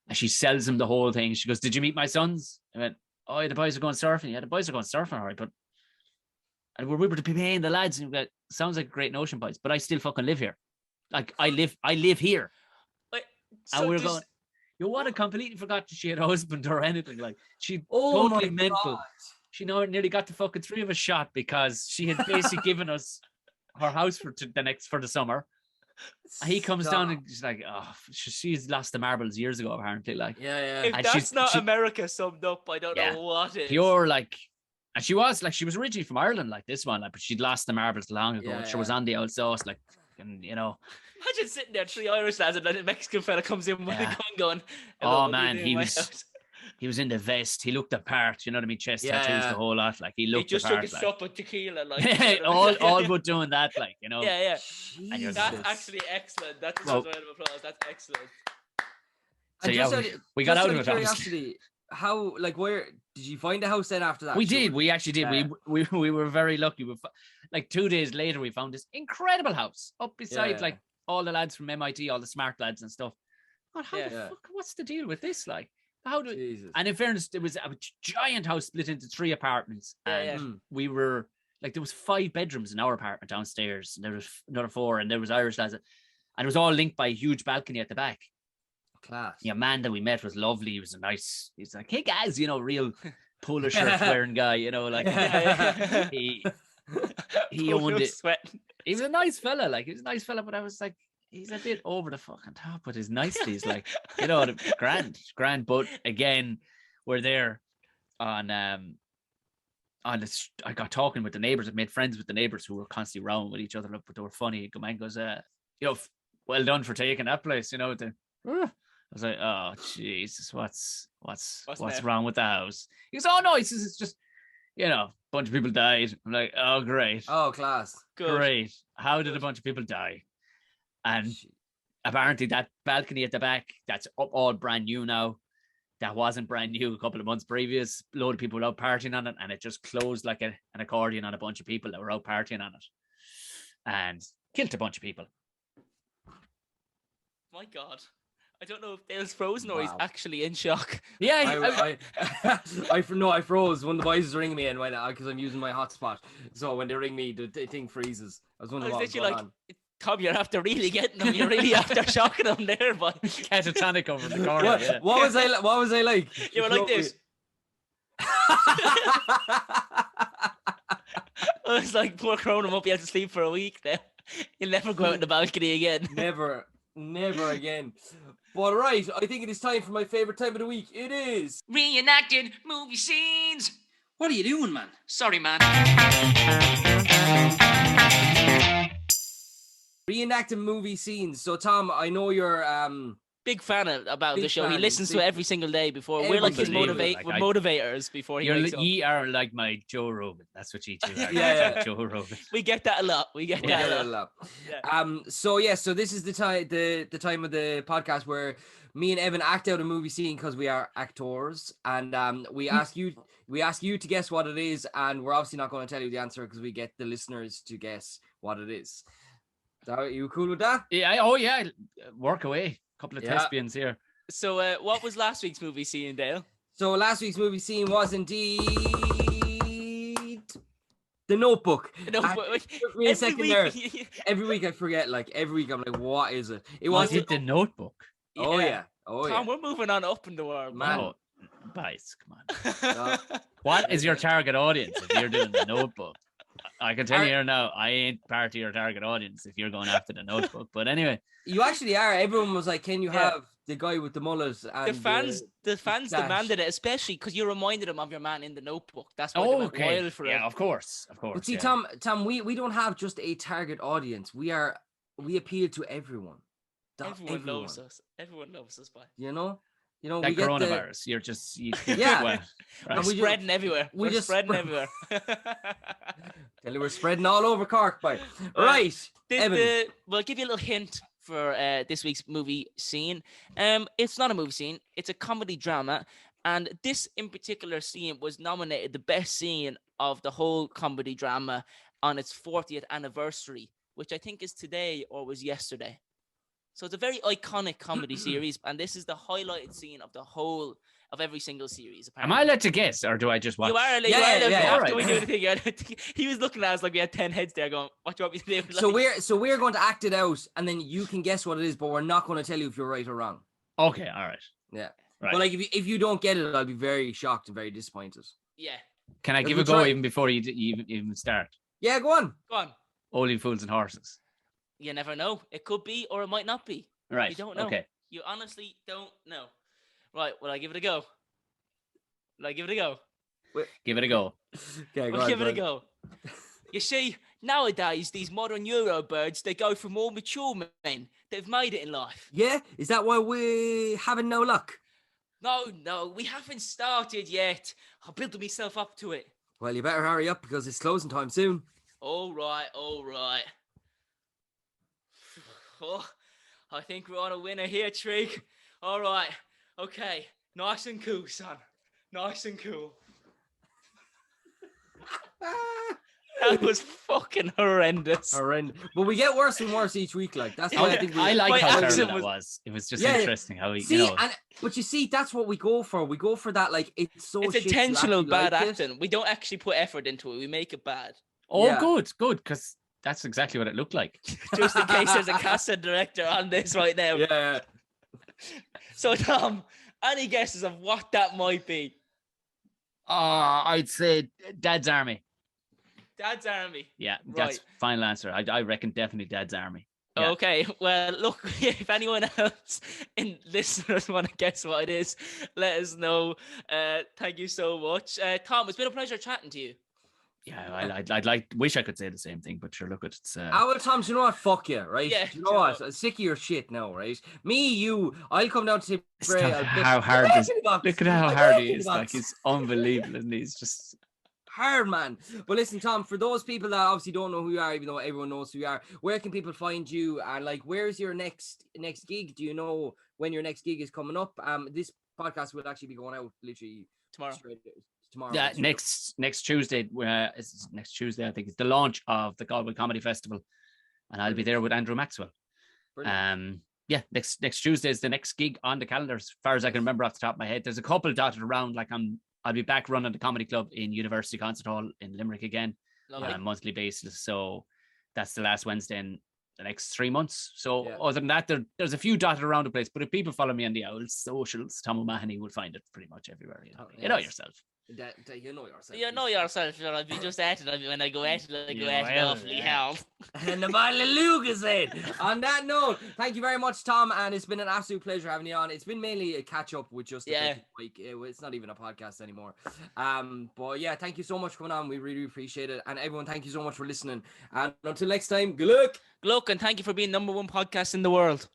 and she sells them the whole thing. She goes, did you meet my sons? I went, oh, yeah, the boys are going surfing. Yeah, the boys are going surfing, all right. But and we were to be paying the lads. And went, sounds like a great notion, boys. But I still fucking live here. Like, I live here. So and we're going, you would have completely forgot that she had a husband or anything. Like, she totally mental. God. She nearly got the fucking three of us shot because she had basically given us her house for the summer. And he comes down and he's like, oh, she's lost the marbles years ago, apparently. Like, If and that's not America summed up, I don't know what is. Pure, like, and she was originally from Ireland, like this one, like, but she'd lost the marbles long ago. She was on the old sauce, like, and you know. Imagine sitting there, three Irish lads, and then a Mexican fella comes in with a gun going, oh man, he was in the vest. He looked the part, you know what I mean? Chest tattoos, the whole lot. Like, he looked the part. He just took a sup of tequila, like. all but doing that, like, you know. Yeah. That's actually excellent. That's a round of applause. That's excellent. So we got out of it, obviously. How, like, where did you find a house then after that? We did. We actually did. We were very lucky. Like 2 days later, we found this incredible house up beside like all the lads from MIT, all the smart lads and stuff. God, how the fuck? What's the deal with this? Like, how do? Jesus. And in fairness, there was a giant house split into 3 apartments, and we were like, there was 5 bedrooms in our apartment downstairs, and there was another 4, and there was Irish lads, and it was all linked by a huge balcony at the back. Class. Yeah, man that we met was lovely. He was he's like, hey guys, you know, real polo shirt wearing guy, you know, like he owned it. Sweating. He was a nice fella, but I was like, he's a bit over the fucking top with his niceties, like, you know, grand. But again, we're there on this. I got talking with the neighbors. I made friends with the neighbors who were constantly round with each other, but they were funny. Man goes, you know, well done for taking that place, you know. I was like, oh Jesus, what's wrong with the house? He goes, oh no, he says it's just, you know, a bunch of people died. I'm like, oh great. Oh, class. Good. Great. How did a bunch of people die? And apparently that balcony at the back, that's up all brand new now. That wasn't brand new a couple of months previous. A load of people were out partying on it, and it just closed like an accordion on a bunch of people that were out partying on it. And killed a bunch of people. My God. I don't know if Dale's frozen or he's actually in shock. Yeah, I froze when the boys was ringing me, and because I'm using my hotspot. So when they ring me, the thing freezes. I was wondering what was going on. Tom, you're after really getting them. You're really after shocking them there, but catatonic over the corner. What was I like? You were like this. I was like, poor Cronin won't be able to sleep for a week now. He'll never go out on the balcony again. Never again. But right, I think it is time for my favourite time of the week. It is reenacted movie scenes. What are you doing, man? Sorry, man. Reenacting movie scenes. So Tom, I know you're big fan about the show. He listens to it every single day before. We're like his motivators before he wakes up. You are like my Joe Rogan. That's what you do. Joe Rogan. We get that a lot. A lot. Yeah. So this is the time of the podcast where me and Evan act out a movie scene because we are actors, and we ask you to guess what it is, and we're obviously not going to tell you the answer because we get the listeners to guess what it is. Are you cool with that? Yeah. Oh yeah. Work away. Couple of thespians here. So what was last week's movie scene, Dale? So last week's movie scene was indeed The Notebook. Took me a second there. Every week I forget. Like every week I'm like, what is it? Was it The Notebook? Oh yeah. Tom, we're moving on up in the world, man. Oh, Bice, come on. What is your target audience if you're doing The Notebook? I can tell you here now, I ain't part of your target audience if you're going after The Notebook. But anyway, you actually are. Everyone was like, "Can you have the guy with the mullet?" And the fans demanded it, especially because you reminded them of your man in The Notebook. That's why they went wild for it. Yeah, of course. But see, Tom, we don't have just a target audience. We appeal to everyone. Everyone loves us. Everyone loves us, boy. You know. You know, That we get coronavirus, you're just Yeah. well, right. We're spreading everywhere. we We're just spreading spread- everywhere. Tell you, we're spreading all over Cork, by Well, right. Evan. We'll give you a little hint for this week's movie scene. It's not a movie scene. It's a comedy drama. And this in particular scene was nominated the best scene of the whole comedy drama on its 40th anniversary, which I think is today or was yesterday. So it's a very iconic comedy series, and this is the highlighted scene of the whole of every single series. Am I allowed to guess, or do I just watch? You are. Yeah, After yeah. we do the thing, he was looking at us like we had 10 heads there, going, "What do you want me to do?" So we're going to act it out, and then you can guess what it is, but we're not going to tell you if you're right or wrong. Okay, all right. Yeah. Right. But like, if you don't get it, I'll be very shocked and very disappointed. Yeah. Can I Let's give a try. go even before you even start? Yeah, go on. Go on. Only Fools and Horses. You never know. It could be, or it might not be. Right. You don't know. Okay. You honestly don't know. Right. Will I give it a go? Will I give it a go? Give it a go. Okay, We'll give it a go. You see, nowadays, these modern Euro birds, they go for more mature men. They've made it in life. Yeah, is that why we're having no luck? No, we haven't started yet. I'll build myself up to it. Well, you better hurry up because it's closing time soon. All right. Oh, I think we're on a winner here, Trig. All right. Okay. Nice and cool, son. Nice and cool. That was fucking horrendous. But we get worse and worse each week. Like that's why I think I like my how terrible accent that was- was. It was just Yeah, interesting how he, See, but you see, that's what we go for. We go for that. Like it's so. It's shit you intentional actually bad like it. acting. We don't actually put effort into it. We make it bad. Oh, Yeah. good, because that's exactly what it looked like. Just in case there's a casting director on this right now. Yeah. So, Tom, any guesses of what that might be? I'd say Dad's Army. Dad's Army. Yeah, that's Right. final answer. I reckon definitely Dad's Army. Yeah. Okay, well, look, if anyone else in listeners want to guess what it is, let us know. Thank you so much. Tom, it's been a pleasure chatting to you. Yeah, I'd wish I could say the same thing, but sure, look, it's Well, Tom, do you know what? Fuck you, right? Yeah, Do you know what? I'm sick of your shit now, right? Me, you, I'll come down to Stop how hard this. Look at how hard he is. Like he's unbelievable, and he's just hard, man. But listen, Tom, for those people that obviously don't know who you are, even though everyone knows who you are, where can people find you? And like, where's your next gig? Do you know when your next gig is coming up? This podcast will actually be going out literally Tomorrow. Tomorrow. yeah. Next Tuesday, it's next Tuesday. I think it's the launch of the Galway Comedy Festival, and I'll be there with Andrew Maxwell. Brilliant. Yeah, next Tuesday is the next gig on the calendar, as far as I can remember off the top of my head. There's a couple dotted around. Like I'll be back running the comedy club in University Concert Hall in Limerick again on a monthly basis. So that's the last Wednesday in the next 3 months. So other than that, there's a few dotted around the place. But if people follow me on the old socials, Tom O Mahony will find it pretty much everywhere. You know yourself. That you know yourself. You know yourself. I'll be just at it. When I go at it, I go at it awfully hard. And the bottle of Lucas said. On that note, thank you very much, Tom, and it's been an absolute pleasure having you on. It's been mainly a catch up with just the week. It's not even a podcast anymore. But yeah, thank you so much for coming on. We really appreciate it. And everyone, thank you so much for listening. And until next time, good luck. Good luck, and thank you for being #1 podcast in the world.